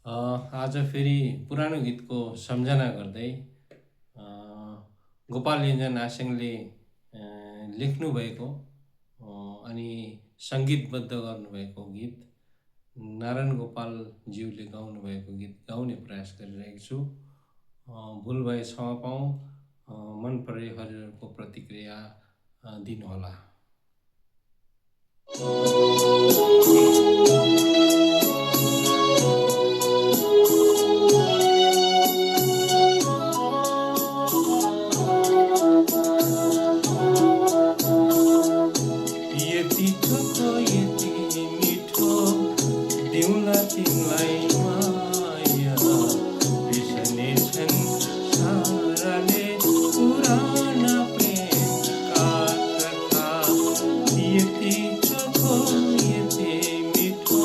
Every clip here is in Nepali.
आज फेरि पुरानो गीतको सम्झना गर्दै अ, गोपाल योञ्जन आसेङले लेख्नुभएको अनि सङ्गीतबद्ध गर्नुभएको गीत नारायण गोपालज्यूले गाउनुभएको गीत गाउने प्रयास गरिरहेको छु। भुल भए क्षमा पाऊँ। मन परे हजुरहरूको प्रतिक्रिया दिनुहोला। यति चोखो यति मिठो दिउँला तिमीलाई माया बिर्सने छन् साराले पुराना प्रेमका कथा। यति चोखो यति मिठो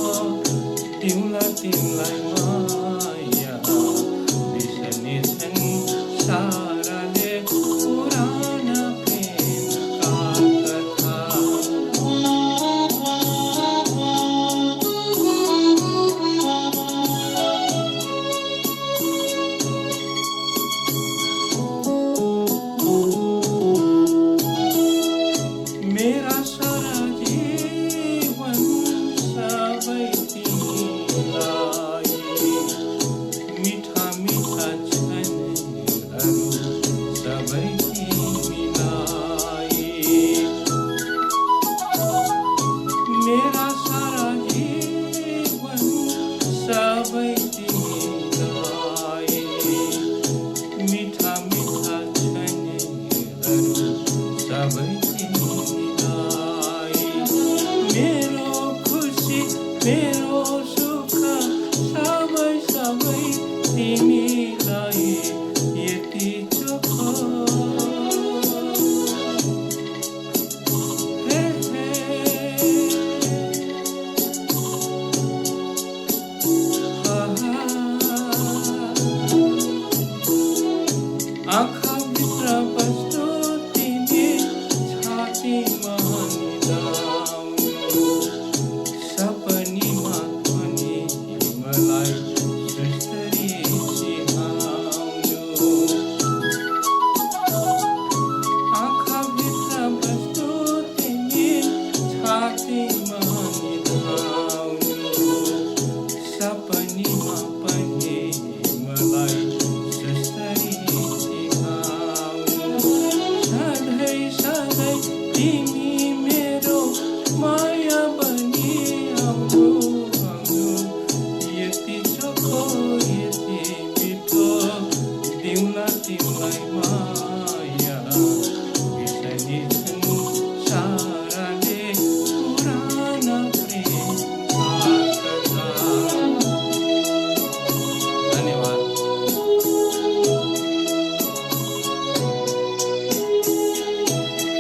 दिउँला तिमीलाई माया बिर्सने छन् साराले पुराना प्रेमका कथा। मेरा सारा जीवन सबै तिमीलाई मिठा मिठा क्षणहरू सबै तिमीलाई। मेरा सारा जीवन सबै तिमीलाई मिठा मिठा क्षणहरू सबै तिमीलाई। मेरो खुसी मेरो सुख सबै सबै तिमीलाई यति चोखो हे हे हा हा। आँखाभित्र बस्दो तिमी छातीमा निदाउनु सपनीमा पनि मलाई सुस्तरी सिहाउनु। आँखाभित्र बस्दो तिमी छातीमा निदाउनु सपनीमा पनि मलाई सुस्तरी सिहाउनु। सधैँ सधैँ तिमी मेरो माया बनी आउनु आउनु। यति चोखो यति मिठो दिउँला तिमीलाई माया